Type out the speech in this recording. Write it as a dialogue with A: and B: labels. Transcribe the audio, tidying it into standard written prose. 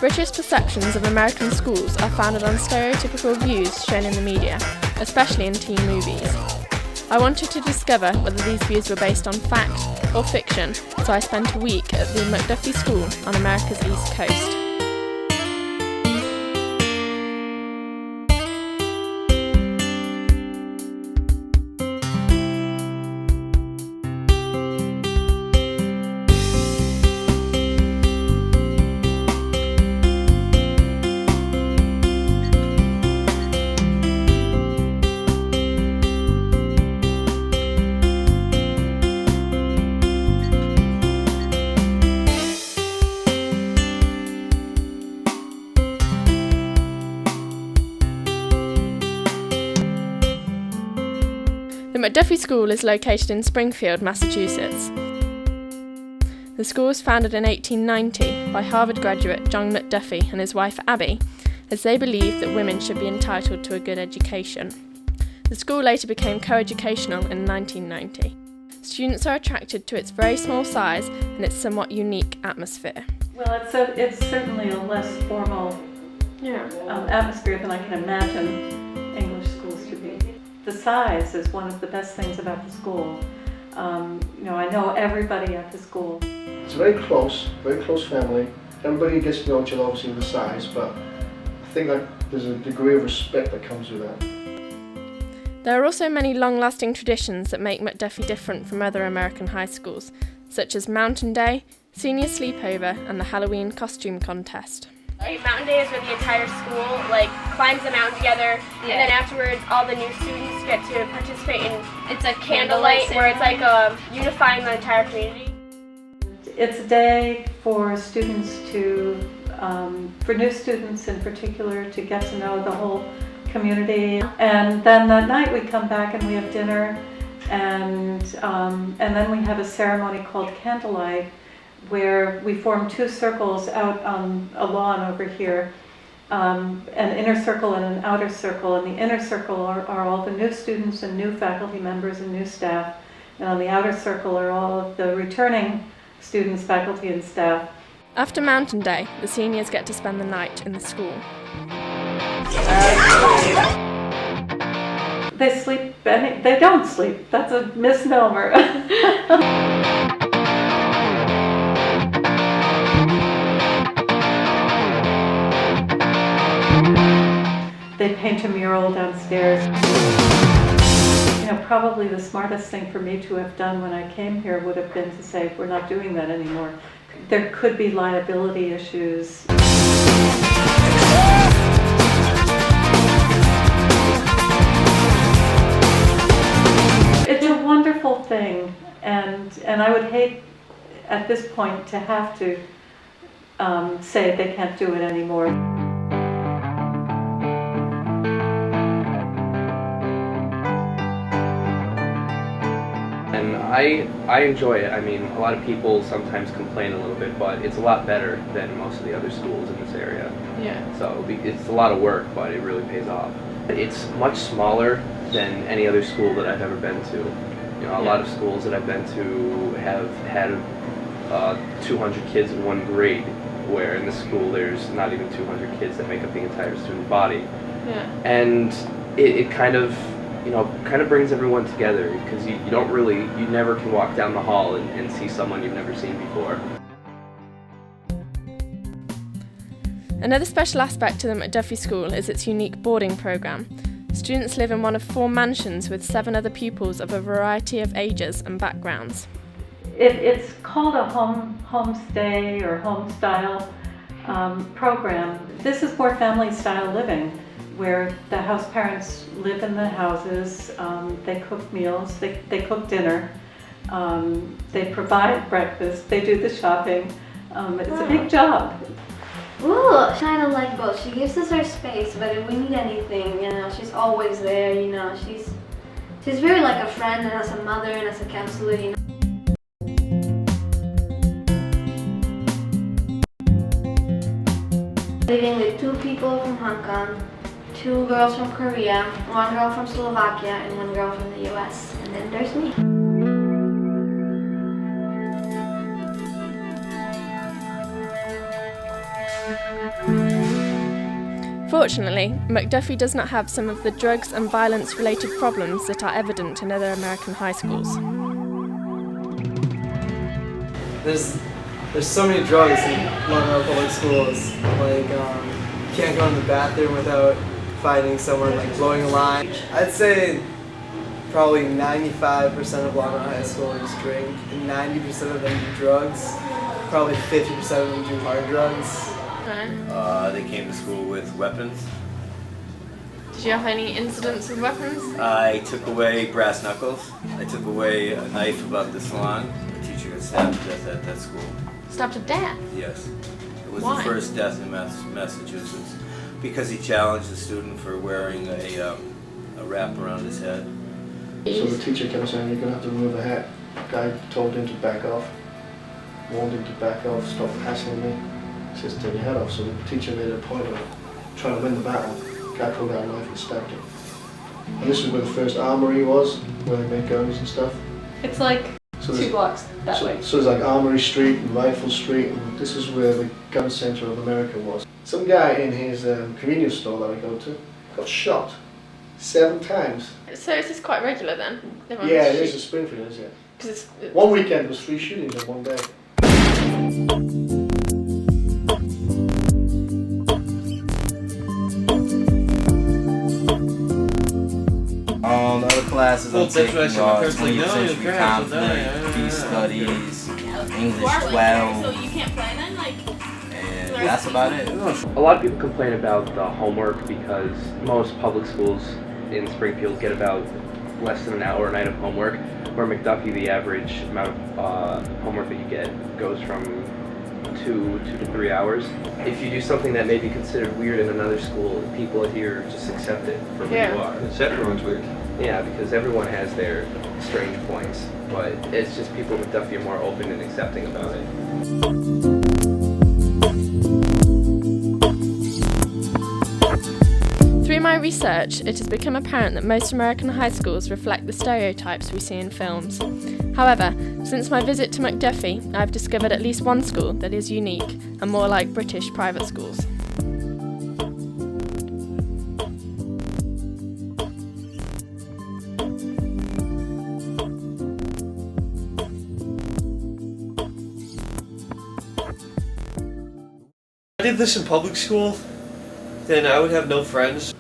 A: British perceptions of American schools are founded on stereotypical views shown in the media, especially in teen movies. I wanted to discover whether these views were based on fact or fiction, so I spent a week at the McDuffie School on America's East Coast. The McDuffie School is located in Springfield, Massachusetts. The school was founded in 1890 by Harvard graduate John McDuffy and his wife Abby, as they believed that women should be entitled to a good education. The school later became co-educational in 1990. Students are attracted to its very small size and its somewhat unique atmosphere.
B: Well, it's certainly a less formal atmosphere than I can imagine English schools to be. The size is one of the best things about the school. I know everybody at the school.
C: It's a very close family. Everybody gets to know each other, obviously, with the size, but I think that there's a degree of respect that comes with that.
A: There are also many long-lasting traditions that make McDuffie different from other American high schools, such as Mountain Day, Senior Sleepover, and the Halloween Costume Contest.
D: Mountain Day is where the entire school climbs the mountain together, and then afterwards all the new students get to participate in it's a candlelight where it's unifying the entire community.
B: It's a day for students for new students in particular, to get to know the whole community. And then that night we come back and we have dinner, and then we have a ceremony called candlelight, where we form two circles out on a lawn over here, an inner circle and an outer circle. And the inner circle are all the new students and new faculty members and new staff, and on the outer circle are all of the returning students, faculty, and staff.
A: After Mountain Day, the seniors get to spend the night in the school.
B: They sleep, they don't sleep. That's a misnomer. They paint a mural downstairs. Probably the smartest thing for me to have done when I came here would have been to say, we're not doing that anymore. There could be liability issues. It's a wonderful thing, and I would hate at this point to have to say they can't do it anymore.
E: And I enjoy it. I mean, a lot of people sometimes complain a little bit, but it's a lot better than most of the other schools in this area.
A: Yeah.
E: So it's a lot of work, but it really pays off. It's much smaller than any other school that I've ever been to. A lot of schools that I've been to have had 200 kids in one grade, where in this school there's not even 200 kids that make up the entire student body.
A: Yeah.
E: And it kind of brings everyone together, because you never can walk down the hall and see someone you've never seen before.
A: Another special aspect to the McDuffie School is its unique boarding program. Students live in one of 4 mansions with 7 other pupils of a variety of ages and backgrounds.
B: It's called a homestay or home style program. This is more family style living, where the house parents live in the houses. They cook meals, they cook dinner, they provide breakfast, they do the shopping. It's a big job.
F: Ooh, kind of like both. She gives us our space, but if we need anything, she's always there. She's very like a friend, and as a mother and as a counselor. Living with 2 people from Hong Kong, 2 girls from Korea, 1 girl from Slovakia, and 1 girl from the US, and then there's me.
A: Fortunately, McDuffy does not have some of the drugs and violence-related problems that are evident in other American high schools.
G: There's so many drugs in Long public schools. Like, you can't go in the bathroom without finding someone like blowing a line. I'd say probably 95% of Long High Schoolers drink, and 90% of them do drugs. Probably 50% of them do hard drugs.
H: They came to school with weapons.
A: Did you have any incidents with weapons?
H: I took away brass knuckles. I took away a knife about this long. A teacher got stabbed to death at that school.
A: Stabbed to death?
H: Yes. It was
A: Why?
H: the first death in Massachusetts because he challenged the student for wearing a wrap around his head.
C: So the teacher kept saying, you're going to have to remove a hat. The guy told him to back off, warned him to back off, stop hassling me. He says, take your hat off. So the teacher made a point of trying to win the battle. The guy pulled out a knife and stabbed him. And this is where the first armory was, where they make guns and stuff.
B: It's like
C: So
B: 2 blocks that way.
C: So it's like Armory Street and Rifle Street, and this is where the gun center of America was. Some guy in his convenience store that I go to got shot 7 times.
A: So is this quite regular then?
C: Yeah, it is in Springfield, isn't it?
A: Because
C: One weekend was 3 shootings in one day.
I: Other classes I'm taking are 20th
J: no,
I: century
J: you're
I: conflict, peace studies, English 12,
D: So you can't play then? Like,
I: and that's about it.
E: A lot of people complain about the homework because most public schools in Springfield get about less than an hour a night of homework, where McDuffie, the average amount of homework that you get goes from 2 to 3 hours. If you do something that may be considered weird in another school, people here just accept it for what you are.
J: Everyone's weird.
E: Yeah, because everyone has their strange points, but it's just people with McDuffie are more open and accepting about it.
A: through my research, it has become apparent that most American high schools reflect the stereotypes we see in films. However, since my visit to McDuffie, I've discovered at least one school that is unique and more like British private schools.
J: If I did this in public school, then I would have no friends.